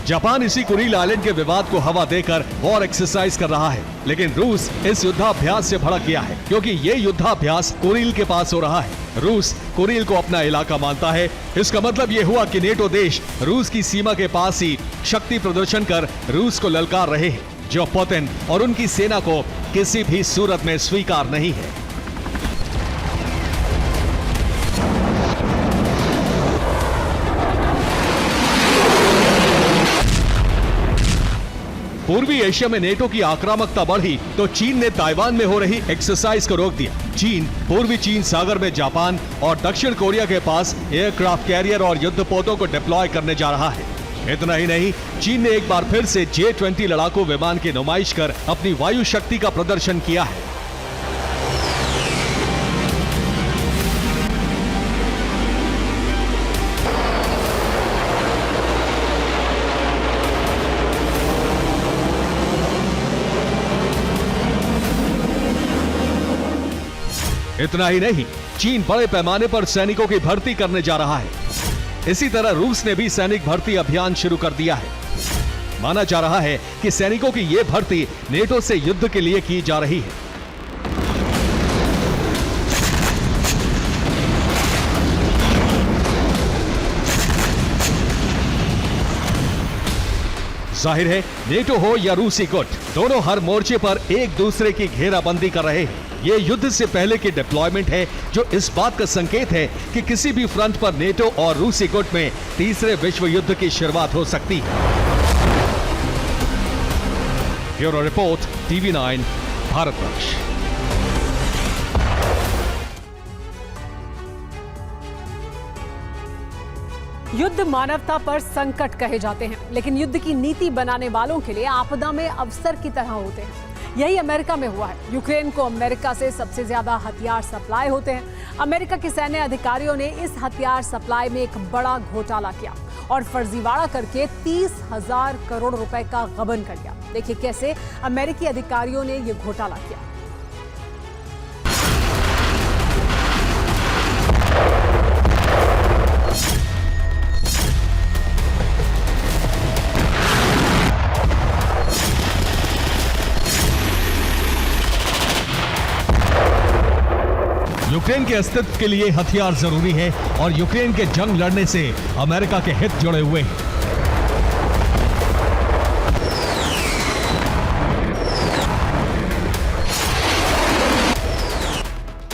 जापान इसी कुरील आइलैंड के विवाद को हवा देकर वॉर एक्सरसाइज कर रहा है, लेकिन रूस इस युद्धाभ्यास से भड़क गया है क्योंकि ये युद्धाभ्यास कुरील के पास हो रहा है। रूस कुरील को अपना इलाका मानता है। इसका मतलब ये हुआ कि नेटो देश रूस की सीमा के पास ही शक्ति प्रदर्शन कर रूस को ललकार रहे हैं, जो पुतिन और उनकी सेना को किसी भी सूरत में स्वीकार नहीं है। पूर्वी एशिया में नेटो की आक्रामकता बढ़ी तो चीन ने ताइवान में हो रही एक्सरसाइज को रोक दिया। चीन पूर्वी चीन सागर में जापान और दक्षिण कोरिया के पास एयरक्राफ्ट कैरियर और युद्धपोतों को डिप्लॉय करने जा रहा है। इतना ही नहीं, चीन ने एक बार फिर से J-20 लड़ाकू विमान की नुमाइश कर अपनी वायु शक्ति का प्रदर्शन किया है। इतना ही नहीं, चीन बड़े पैमाने पर सैनिकों की भर्ती करने जा रहा है। इसी तरह रूस ने भी सैनिक भर्ती अभियान शुरू कर दिया है। माना जा रहा है कि सैनिकों की यह भर्ती नेटो से युद्ध के लिए की जा रही है। जाहिर है, नेटो हो या रूसी गुट, दोनों हर मोर्चे पर एक दूसरे की घेराबंदी कर रहे हैं। ये युद्ध से पहले की डिप्लॉयमेंट है, जो इस बात का संकेत है कि किसी भी फ्रंट पर नेटो और रूसी गुट में तीसरे विश्व युद्ध की शुरुआत हो सकती है। Bureau report, TV9, Bharatvarsh. युद्ध मानवता पर संकट कहे जाते हैं, लेकिन युद्ध की नीति बनाने वालों के लिए आपदा में अवसर की तरह होते हैं। यही अमेरिका में हुआ है। यूक्रेन को अमेरिका से सबसे ज्यादा हथियार सप्लाई होते हैं। अमेरिका के सैन्य अधिकारियों ने इस हथियार सप्लाई में एक बड़ा घोटाला किया और फर्जीवाड़ा करके 30,000 करोड़ रुपए का गबन कर दिया। देखिए कैसे अमेरिकी अधिकारियों ने यह घोटाला किया। यूक्रेन के अस्तित्व के लिए हथियार जरूरी है और यूक्रेन के जंग लड़ने से अमेरिका के हित जुड़े हुए हैं।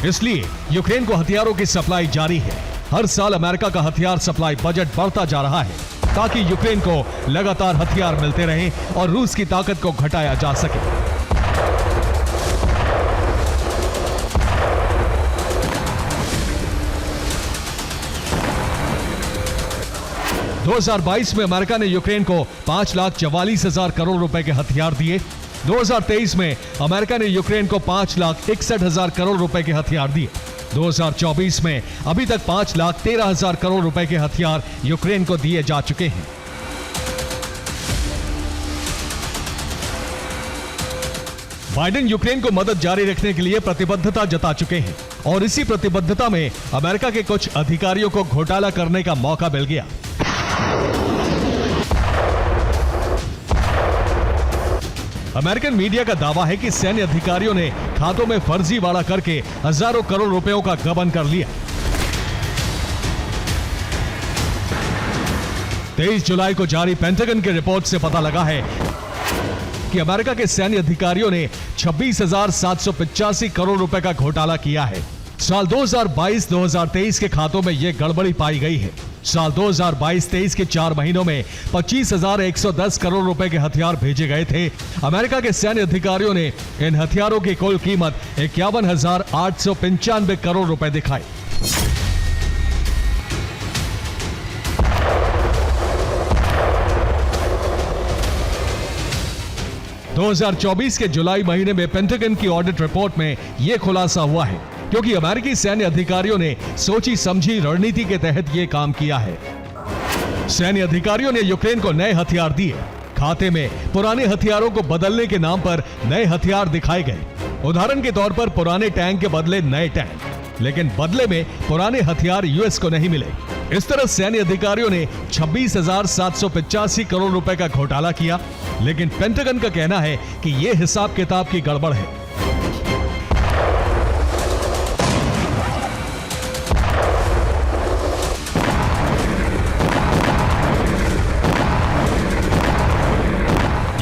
इसलिए यूक्रेन को हथियारों की सप्लाई जारी है। हर साल अमेरिका का हथियार सप्लाई बजट बढ़ता जा रहा है ताकि यूक्रेन को लगातार हथियार मिलते रहें और रूस की ताकत को घटाया जा सके। 2022 में अमेरिका ने यूक्रेन को 5,44,000 करोड़ रुपए के हथियार दिए। 2023 में अमेरिका ने यूक्रेन को 5,61,000 करोड़ रुपए के हथियार दिए। 2024 में अभी तक 5,13,000 करोड़ रुपए के हथियार यूक्रेन को दिए जा चुके हैं। बाइडेन यूक्रेन को मदद जारी रखने के लिए प्रतिबद्धता जता चुके हैं और इसी प्रतिबद्धता में अमेरिका के कुछ अधिकारियों को घोटाला करने का मौका मिल गया। अमेरिकन मीडिया का दावा है कि सैन्य अधिकारियों ने खातों में फर्जीवाड़ा करके हजारों करोड़ रुपयों का गबन कर लिया। 23 जुलाई को जारी पेंटागन की रिपोर्ट से पता लगा है कि अमेरिका के सैन्य अधिकारियों ने 26,785 करोड़ रुपए का घोटाला किया है। साल 2022-2023 के खातों में यह गड़बड़ी पाई गई है। साल 2022-23 के 4 महीनों में 25,110 करोड़ रुपए के हथियार भेजे गए थे। अमेरिका के सैन्य अधिकारियों ने इन हथियारों की कुल कीमत 51,895 करोड़ रुपए दिखाई। – 2024 के जुलाई महीने में पेंटागन की ऑडिट रिपोर्ट में यह खुलासा हुआ है, क्योंकि अमेरिकी सैन्य अधिकारियों ने सोची समझी रणनीति के तहत यह काम किया है। सैन्य अधिकारियों ने यूक्रेन को नए हथियार दिए। खाते में पुराने हथियारों को बदलने के नाम पर नए हथियार दिखाए गए। उदाहरण के तौर पर पुराने टैंक के बदले नए टैंक, लेकिन बदले में पुराने हथियार यूएस को नहीं मिले। इस तरह सैन्य अधिकारियों ने 26,785 करोड़ रुपए का घोटाला किया, लेकिन पेंटागन का कहना है कि यह हिसाब किताब की गड़बड़ है।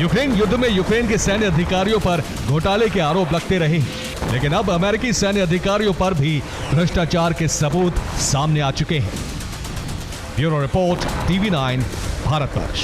यूक्रेन युद्ध में यूक्रेन के सैन्य अधिकारियों पर घोटाले के आरोप लगते रहे, लेकिन अब अमेरिकी सैन्य अधिकारियों पर भी भ्रष्टाचार के सबूत सामने आ चुके हैं। Bureau report, TV9 Bharatvarsh.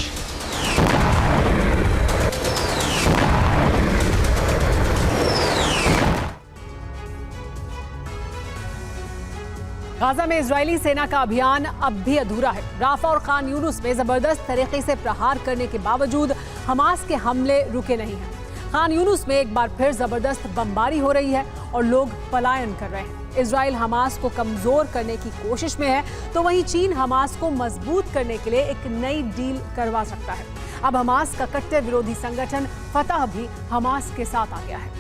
Gaza में इजरायली सेना का अभियान अब भी अधूरा है। राफा और खान यूनुस में जबरदस्त तरीके से प्रहार करने के बावजूद हमास के हमले रुके नहीं हैं। खान यूनुस में एक बार फिर जबरदस्त बमबारी हो रही है और लोग पलायन कर रहे हैं। इजराइल हमास को कमजोर करने की कोशिश में है, तो वहीं चीन हमास को मजबूत करने के लिए एक नई डील करवा सकता है। अब हमास का कट्टर विरोधी संगठन फतह भी हमास के साथ आ गया है।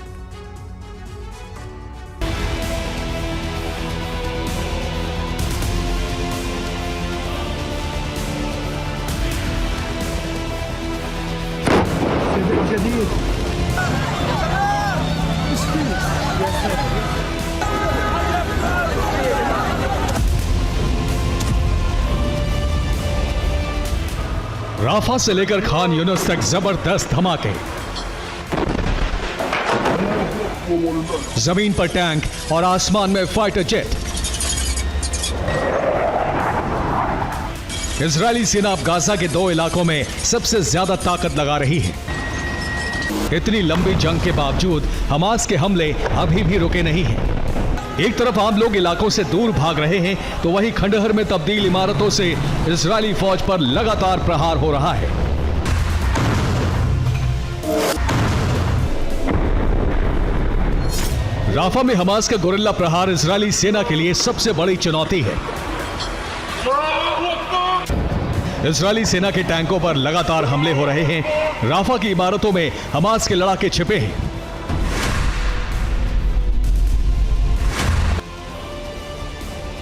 राफा से लेकर खान यूनुस तक जबरदस्त धमाके, जमीन पर टैंक और आसमान में फाइटर जेट। इजरायली सेना अब गाजा के 2 इलाकों में सबसे ज्यादा ताकत लगा रही है। इतनी लंबी जंग के बावजूद हमास के हमले अभी भी रुके नहीं हैं। एक तरफ आम लोग इलाकों से दूर भाग रहे हैं, तो वहीं खंडहर में तब्दील इमारतों से इजरायली फौज पर लगातार प्रहार हो रहा है। राफा में हमास का गोरिल्ला प्रहार इजरायली सेना के लिए सबसे बड़ी चुनौती है। इजरायली सेना के टैंकों पर लगातार हमले हो रहे हैं। राफा की इमारतों में हमास के लड़ाके छिपे हैं।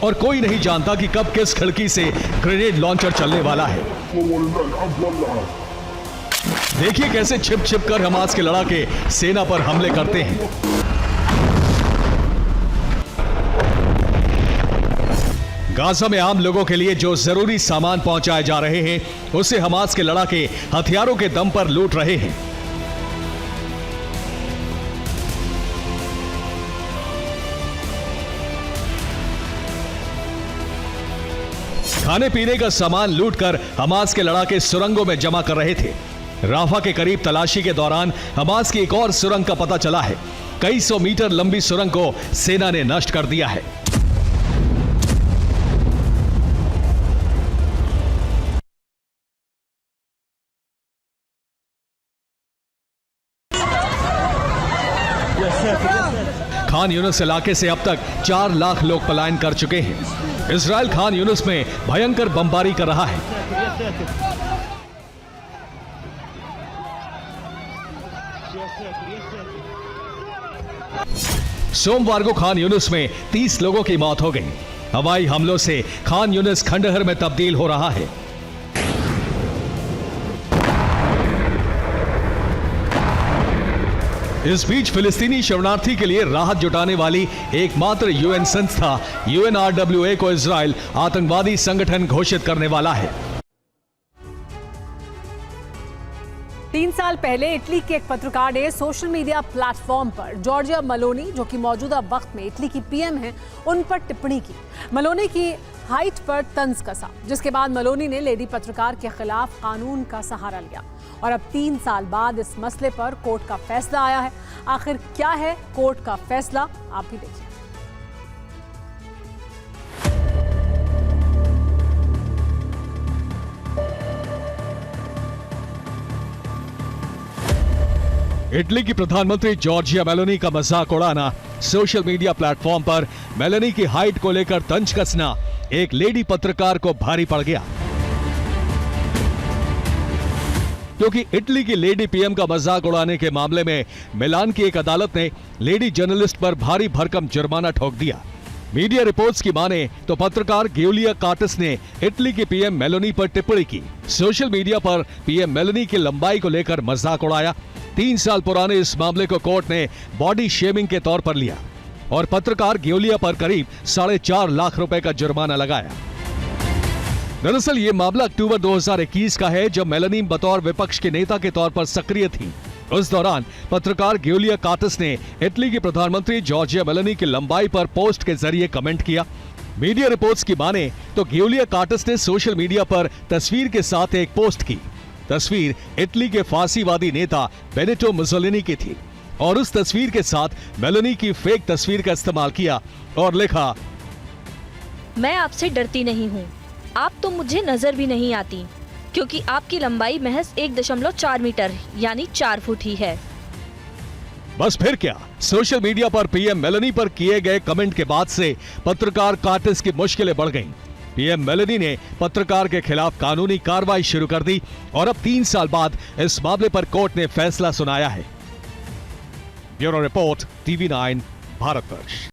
और कोई नहीं जानता कि कब किस खिड़की से ग्रेनेड लॉन्चर चलने वाला है। देखिए कैसे छिप छिप कर हमास के लड़ाके सेना पर हमले करते हैं। गाजा में आम लोगों के लिए जो जरूरी सामान पहुंचाए जा रहे हैं, उसे हमास के लड़ाके हथियारों के दम पर लूट रहे हैं। खाने पीने का सामान लूटकर हमास के लड़ाके सुरंगों में जमा कर रहे थे। राफा के करीब तलाशी के दौरान हमास की एक और सुरंग का पता चला है। कई 100 मीटर लंबी सुरंग को सेना ने नष्ट कर दिया है। खान यूनुस इलाके से अब तक 4 लाख लोग पलायन कर चुके हैं। इजराइल खान यूनुस में भयंकर बमबारी कर रहा है। सोमवार को खान यूनुस में 30 लोगों की मौत हो गई। हवाई हमलों से खान यूनुस खंडहर में तब्दील हो रहा है। इस बीच फिलिस्तीनी शरणार्थी के लिए राहत जुटाने वाली एकमात्र यूएन संस्था UNRWA को इजराइल आतंकवादी संगठन घोषित करने वाला है। 3 साल पहले इटली के एक पत्रकार ने सोशल मीडिया प्लेटफॉर्म पर जॉर्जिया मेलोनी, जो कि मौजूदा वक्त में इटली की PM हैं, उन पर टिप्पणी की। मेलोनी की हाइट पर तंज कसा, जिसके बाद मेलोनी ने लेडी पत्रकार के खिलाफ कानून का सहारा लिया। और अब 3 साल बाद इस मसले पर कोर्ट का फैसला आया है। आखिर क्या है कोर्ट का फैसला, आप भी देखिए। इटली की प्रधानमंत्री जॉर्जिया मेलोनी का मजाक उड़ाना, सोशल मीडिया प्लेटफॉर्म पर मेलोनी की हाइट को लेकर तंज कसना एक लेडी पत्रकार को भारी पड़ गया, क्योंकि इटली की लेडी PM का मजाक उड़ाने के मामले में मिलान की एक अदालत ने लेडी जर्नलिस्ट पर भारी भरकम जुर्माना ठोक दिया। मीडिया रिपोर्ट्स की माने तो पत्रकार गियोलिया कार्टिस ने इटली की पीएम मेलोनी पर टिप्पणी की। सोशल मीडिया पर पीएम मेलोनी की लंबाई को लेकर मजाक उड़ाया। 3 साल पुराने इस मामले को कोर्ट ने बॉडी शेमिंग के तौर पर लिया और पत्रकार गियोलिया पर करीब 4.5 लाख रुपए का जुर्माना लगाया। दरअसल ये मामला अक्टूबर 2021 का है, जब मेलोनी बतौर विपक्ष के नेता के तौर पर सक्रिय थी। उस दौरान पत्रकार गियोलिया कार्टिस ने इटली के प्रधानमंत्री जॉर्जिया मेलोनी की लंबाई पर पोस्ट के जरिए कमेंट किया। मीडिया रिपोर्ट्स की माने तो गियोलिया कार्टिस ने सोशल मीडिया पर तस्वीर के साथ एक पोस्ट की। तस्वीर इटली के फांसीवादी नेता बेनिटो मुसोलिनी की थी और उस तस्वीर के साथ मेलोनी की फेक तस्वीर का इस्तेमाल किया और लिखा, मैं आपसे डरती नहीं हूँ, आप तो मुझे नजर भी नहीं आती, क्योंकि आपकी लंबाई महज 1.4 मीटर यानी 4 फुट ही है। बस फिर क्या, सोशल मीडिया पर पीएम मेलोनी पर किए गए कमेंट के बाद से पत्रकार कार्टिस की मुश्किलें बढ़ गईं। पीएम मेलोनी ने पत्रकार के खिलाफ कानूनी कार्रवाई शुरू कर दी और अब 3 साल बाद इस मामले पर कोर्ट ने फैसला सुनाया है। Bureau report, TV9, Bharatvarsh.